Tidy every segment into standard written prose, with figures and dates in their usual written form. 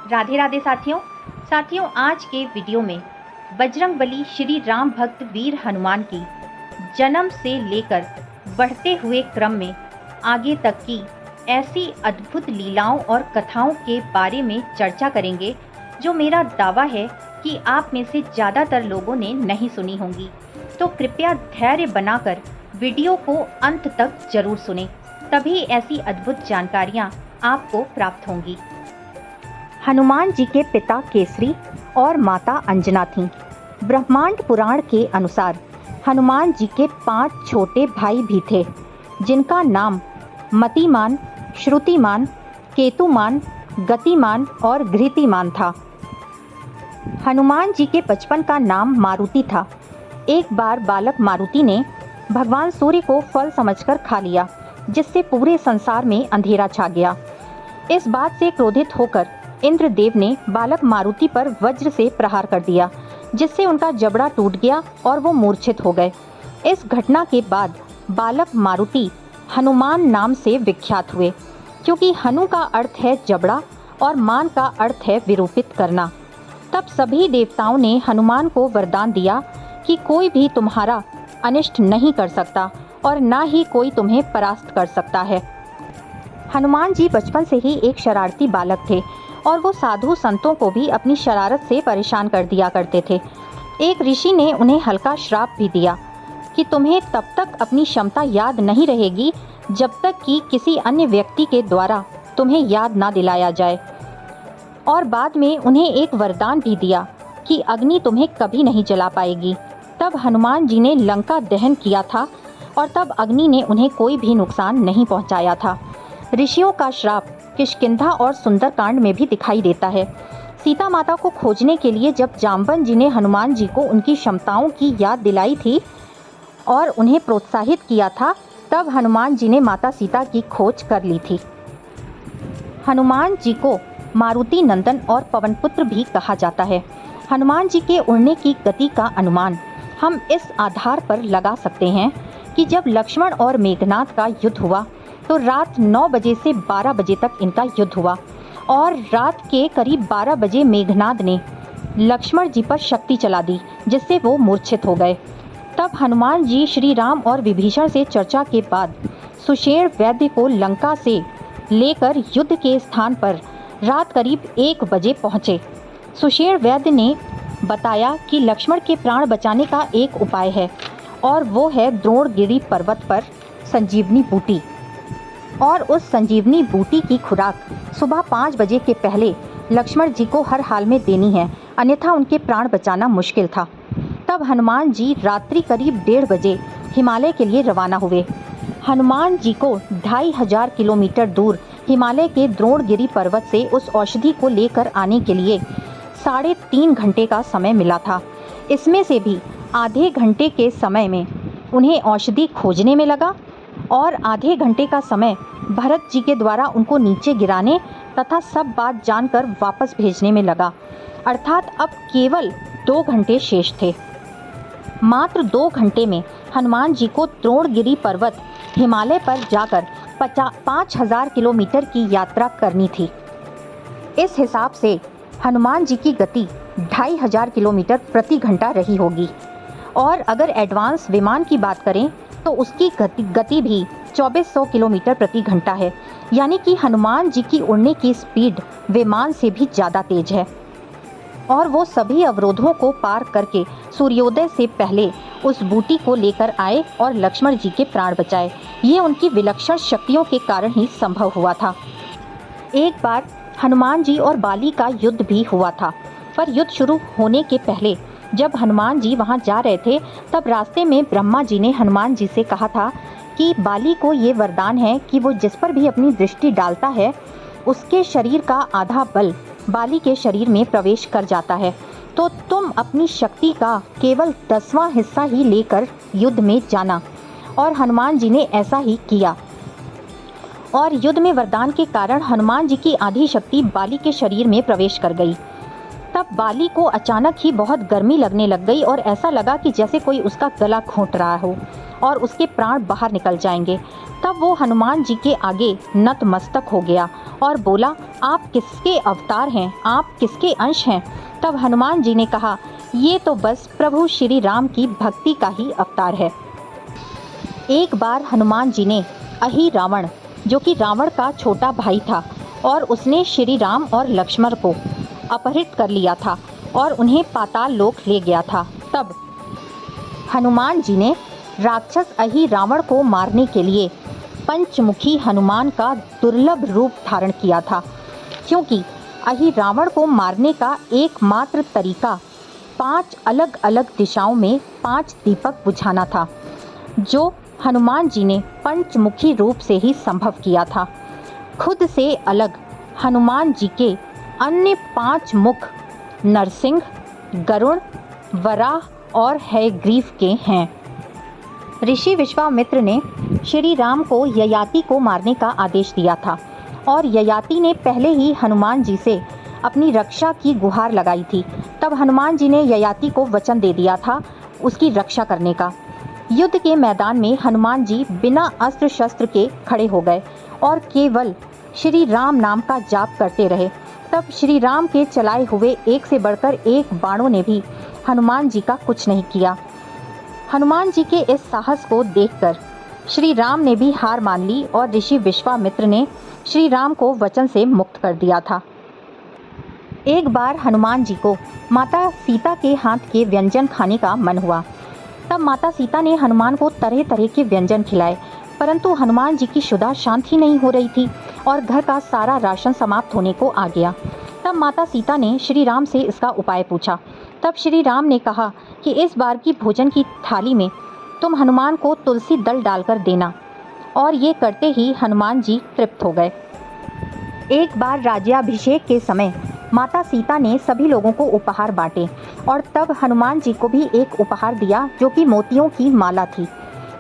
राधे राधे साथियों आज के वीडियो में बजरंगबली श्री राम भक्त वीर हनुमान की जन्म से लेकर बढ़ते हुए क्रम में आगे तक की ऐसी अद्भुत लीलाओं और कथाओं के बारे में चर्चा करेंगे जो मेरा दावा है कि आप में से ज़्यादातर लोगों ने नहीं सुनी होंगी। तो कृपया धैर्य बनाकर वीडियो को अंत तक जरूर सुनें, तभी ऐसी अद्भुत जानकारियाँ आपको प्राप्त होंगी। हनुमान जी के पिता केसरी और माता अंजना थीं। ब्रह्मांड पुराण के अनुसार हनुमान जी के 5 छोटे भाई भी थे, जिनका नाम मतिमान, श्रुतिमान, केतुमान, गतिमान और घृतिमान था। हनुमान जी के बचपन का नाम मारुति था। एक बार बालक मारुति ने भगवान सूर्य को फल समझकर खा लिया, जिससे पूरे संसार में अंधेरा छा गया। इस बात से क्रोधित होकर इंद्रदेव ने बालक मारुति पर वज्र से प्रहार कर दिया, जिससे उनका जबड़ा टूट गया और वो मूर्छित हो गए। इस घटना के बाद बालक मारुति हनुमान नाम से विख्यात हुए, क्योंकि हनु का अर्थ है जबड़ा और मान का अर्थ है विरूपित करना। तब सभी देवताओं ने हनुमान को वरदान दिया कि कोई भी तुम्हारा अनिष्ट नहीं कर सकता और ना ही कोई तुम्हें परास्त कर सकता है। हनुमान जी बचपन से ही एक शरारती बालक थे और वो साधु संतों को भी अपनी शरारत से परेशान कर दिया करते थे। एक ऋषि ने उन्हें हल्का श्राप भी दिया कि तुम्हें तब तक अपनी क्षमता याद नहीं रहेगी जब तक कि किसी अन्य व्यक्ति के द्वारा तुम्हें याद ना दिलाया जाए। और बाद में उन्हें एक वरदान भी दिया कि अग्नि तुम्हें कभी नहीं जला पाएगी। तब हनुमान जी ने लंका दहन किया था और तब अग्नि ने उन्हें कोई भी नुकसान नहीं पहुंचाया था। ऋषियों का श्राप किष्किंधा और सुंदरकांड में भी दिखाई देता है। सीता माता को खोजने के लिए जब जाम्बन जी ने हनुमान जी को उनकी क्षमताओं की याद दिलाई थी और उन्हें प्रोत्साहित किया था, तब हनुमान जी ने माता सीता की खोज कर ली थी। हनुमान जी को मारुति नंदन और पवनपुत्र भी कहा जाता है। हनुमान जी के उड़ने की गति का अनुमान हम इस आधार पर लगा सकते हैं कि जब लक्ष्मण और मेघनाद का युद्ध हुआ तो रात 9 बजे से 12 बजे तक इनका युद्ध हुआ और रात के करीब 12 बजे मेघनाद ने लक्ष्मण जी पर शक्ति चला दी, जिससे वो मूर्छित हो गए। तब हनुमान जी श्री राम और विभीषण से चर्चा के बाद सुषेण वैद्य को लंका से लेकर युद्ध के स्थान पर रात करीब 1 बजे पहुँचे। सुषेण वैद्य ने बताया कि लक्ष्मण के प्राण बचाने का एक उपाय है और वो है द्रोणगिरि पर्वत पर संजीवनी बूटी, और उस संजीवनी बूटी की खुराक सुबह 5 बजे के पहले लक्ष्मण जी को हर हाल में देनी है, अन्यथा उनके प्राण बचाना मुश्किल था। तब हनुमान जी रात्रि करीब 1:30 बजे हिमालय के लिए रवाना हुए। हनुमान जी को 2500 किलोमीटर दूर हिमालय के द्रोणगिरि पर्वत से उस औषधि को लेकर आने के लिए 3.5 घंटे का समय मिला था। इसमें से भी आधे घंटे के समय में उन्हें औषधि खोजने में लगा और आधे घंटे का समय भरत जी के द्वारा उनको नीचे गिराने तथा सब बात जानकर वापस भेजने में लगा। अर्थात अब केवल 2 घंटे शेष थे। मात्र 2 घंटे में हनुमान जी को द्रोणगिरि पर्वत हिमालय पर जाकर 5000 किलोमीटर की यात्रा करनी थी। इस हिसाब से हनुमान जी की गति 2500 किलोमीटर प्रति घंटा रही होगी, और अगर एडवांस विमान की बात करें तो उसकी गति भी 2400 किलोमीटर प्रति घंटा है। यानी कि हनुमान जी की उड़ने की स्पीड विमान से भी ज़्यादा तेज है। और वो सभी अवरोधों को पार करके सूर्योदय से पहले उस बूटी को लेकर आए और लक्ष्मण जी के प्राण बचाए। ये उनकी विलक्षण शक्तियों के कारण ही संभव हुआ था। एक बार हनुमान जी और बाली का युद्ध भी हुआ था, पर युद्ध शुरू होने के पहले जब हनुमान जी वहां जा रहे थे, तब रास्ते में ब्रह्मा जी ने हनुमान जी से कहा था कि बाली को ये वरदान है कि वो जिस पर भी अपनी दृष्टि डालता है उसके शरीर का आधा बल बाली के शरीर में प्रवेश कर जाता है, तो तुम अपनी शक्ति का केवल 10वां हिस्सा ही लेकर युद्ध में जाना। और हनुमान जी ने ऐसा ही किया और युद्ध में वरदान के कारण हनुमान जी की आधी शक्ति बाली के शरीर में प्रवेश कर गई। तब बाली को अचानक ही बहुत गर्मी लगने लग गई और ऐसा लगा कि जैसे कोई उसका गला घोंट रहा हो और उसके प्राण बाहर निकल जाएंगे। तब वो हनुमान जी के आगे नतमस्तक हो गया और बोला, आप किसके अवतार हैं, आप किसके अंश हैं? तब हनुमान जी ने कहा, ये तो बस प्रभु श्री राम की भक्ति का ही अवतार है। एक बार हनुमान जी ने अहि रावण, जो कि रावण का छोटा भाई था और उसने श्री राम और लक्ष्मण को अपहरित कर लिया था और उन्हें पाताल लोक ले गया था। तब हनुमान जी ने राक्षस अहि रावण को मारने के लिए पंचमुखी हनुमान का दुर्लभ रूप धारण किया था, क्योंकि अहि रावण को मारने का एकमात्र तरीका 5 अलग अलग दिशाओं में 5 दीपक बुझाना था, जो हनुमान जी ने पंचमुखी रूप से ही संभव किया था। खुद से अलग हनुमान जी के अन्य 5 मुख नरसिंह, गरुड़, वराह और हयग्रीव के हैं। ऋषि विश्वामित्र ने श्री राम को ययाति को मारने का आदेश दिया था और ययाति ने पहले ही हनुमान जी से अपनी रक्षा की गुहार लगाई थी। तब हनुमान जी ने ययाति को वचन दे दिया था उसकी रक्षा करने का। युद्ध के मैदान में हनुमान जी बिना अस्त्र शस्त्र के खड़े हो गए और केवल श्री राम नाम का जाप करते रहे। तब श्री राम के चलाए हुए एक से बढ़कर एक बाणों ने भी हनुमान जी का कुछ नहीं किया। हनुमान जी के इस साहस को देखकर श्री राम ने भी हार मान ली और ऋषि विश्वामित्र ने श्री राम को वचन से मुक्त कर दिया था। एक बार हनुमान जी को माता सीता के हाथ के व्यंजन खाने का मन हुआ। तब माता सीता ने हनुमान को तरह तरह के व्यंजन खिलाए, परंतु हनुमान जी की क्षुधा शांत ही नहीं हो रही थी और घर का सारा राशन समाप्त होने को आ गया। तब माता सीता ने श्री राम से इसका उपाय पूछा। तब श्री राम ने कहा कि इस बार की भोजन की थाली में तुम हनुमान को तुलसी दल डालकर देना, और ये करते ही हनुमान जी तृप्त हो गए। एक बार राज्याभिषेक के समय माता सीता ने सभी लोगों को उपहार बांटे और तब हनुमान जी को भी एक उपहार दिया, जो कि मोतियों की माला थी।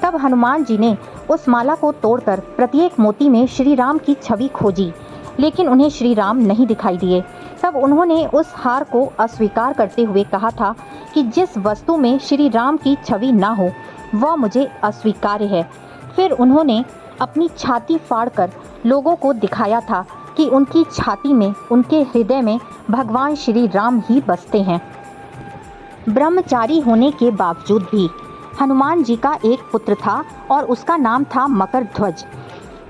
तब हनुमान जी ने उस माला को तोड़कर प्रत्येक मोती में श्री राम की छवि खोजी, लेकिन उन्हें श्री राम नहीं दिखाई दिए। तब उन्होंने उस हार को अस्वीकार करते हुए कहा था कि जिस वस्तु में श्री राम की छवि ना हो वह मुझे अस्वीकार्य है। फिर उन्होंने अपनी छाती फाड़कर लोगों को दिखाया था कि उनकी छाती में, उनके हृदय में भगवान श्री राम ही बसते हैं। ब्रह्मचारी होने के बावजूद भी हनुमान जी का एक पुत्र था और उसका नाम था मकरध्वज,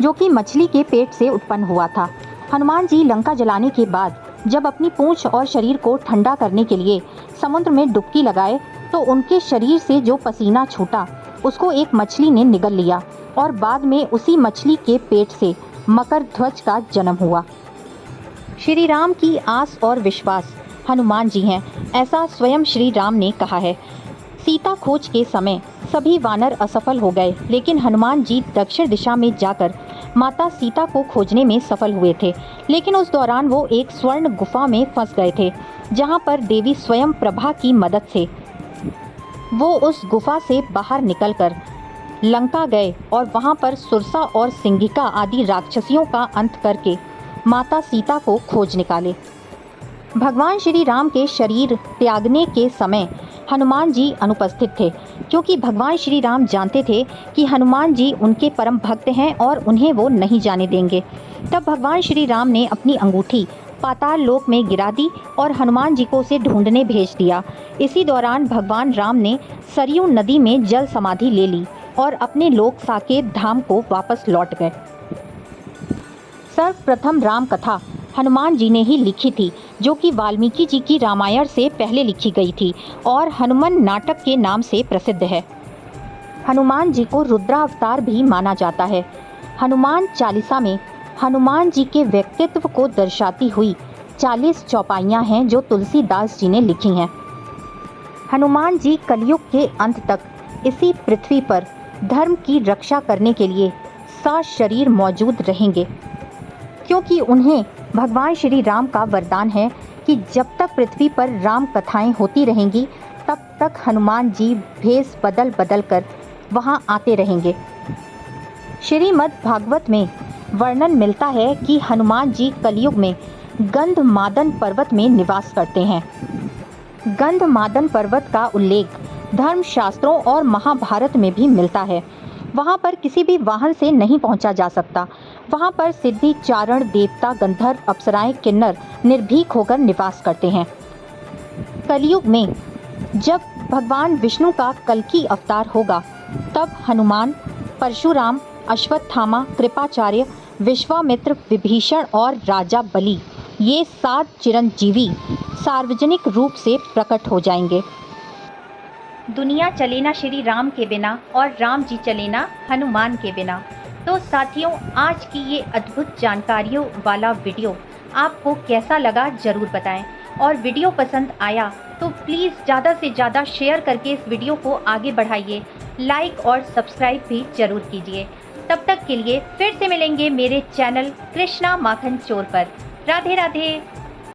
जो कि मछली के पेट से उत्पन्न हुआ था। हनुमान जी लंका जलाने के बाद जब अपनी पूंछ और शरीर को ठंडा करने के लिए समुद्र में डुबकी लगाए तो उनके शरीर से जो पसीना छूटा उसको एक मछली ने निगल लिया और बाद में उसी मछली के पेट से मकरध्वज का जन्म हुआ। श्री राम की आस और विश्वास हनुमान जी हैं, ऐसा स्वयं श्री राम ने कहा है। सीता खोज के समय सभी वानर असफल हो गए, लेकिन हनुमान जी दक्षिण दिशा में जाकर माता सीता को खोजने में सफल हुए थे। लेकिन उस दौरान वो एक स्वर्ण गुफा में फंस गए थे, जहां पर देवी स्वयं प्रभा की मदद से वो उस गुफा से बाहर निकलकर लंका गए और वहां पर सुरसा और सिंगिका आदि राक्षसियों का अंत करके माता सीता को खोज निकाले। भगवान श्री राम के शरीर त्यागने के समय हनुमान जी अनुपस्थित थे, क्योंकि भगवान श्री राम जानते थे कि हनुमान जी उनके परम भक्त हैं और उन्हें वो नहीं जाने देंगे। तब भगवान श्री राम ने अपनी अंगूठी पाताल लोक में गिरा दी और हनुमान जी को उसे ढूंढने भेज दिया। इसी दौरान भगवान राम ने सरयू नदी में जल समाधि ले ली और अपने लोक साकेत धाम को वापस लौट गए। सर्वप्रथम राम कथा हनुमान जी ने ही लिखी थी, जो कि वाल्मीकि जी की रामायण से पहले लिखी गई थी और हनुमान नाटक के नाम से प्रसिद्ध है। हनुमान जी को रुद्रावतार भी माना जाता है। हनुमान चालीसा में हनुमान जी के व्यक्तित्व को दर्शाती हुई 40 चौपाइयाँ हैं जो तुलसीदास जी ने लिखी हैं। हनुमान जी कलयुग के अंत तक इसी पृथ्वी पर धर्म की रक्षा करने के लिए सशरीर मौजूद रहेंगे, क्योंकि उन्हें भगवान श्री राम का वरदान है कि जब तक पृथ्वी पर राम कथाएं होती रहेंगी तब तक हनुमान जी भेष बदल बदल कर वहां आते रहेंगे। श्रीमद् भागवत में वर्णन मिलता है कि हनुमान जी कलयुग में गंधमादन पर्वत में निवास करते हैं। गंधमादन पर्वत का उल्लेख धर्मशास्त्रों और महाभारत में भी मिलता है। वहाँ पर किसी भी वाहन से नहीं पहुँचा जा सकता। वहाँ पर सिद्धि, चारण, देवता, गंधर्व, अप्सराएं, किन्नर निर्भीक होकर निवास करते हैं। कलयुग में जब भगवान विष्णु का कल्कि अवतार होगा, तब हनुमान, परशुराम, अश्वत्थामा, कृपाचार्य, विश्वामित्र, विभीषण और राजा बलि, ये 7 चिरंजीवी सार्वजनिक रूप से प्रकट हो जाएंगे। दुनिया चले ना श्री राम के बिना और राम जी चले ना हनुमान के बिना। तो साथियों, आज की ये अद्भुत जानकारियों वाला वीडियो आपको कैसा लगा ज़रूर बताएं, और वीडियो पसंद आया तो प्लीज़ ज़्यादा से ज़्यादा शेयर करके इस वीडियो को आगे बढ़ाइए। लाइक और सब्सक्राइब भी ज़रूर कीजिए। तब तक के लिए फिर से मिलेंगे मेरे चैनल कृष्णा माखन चोर पर। राधे राधे।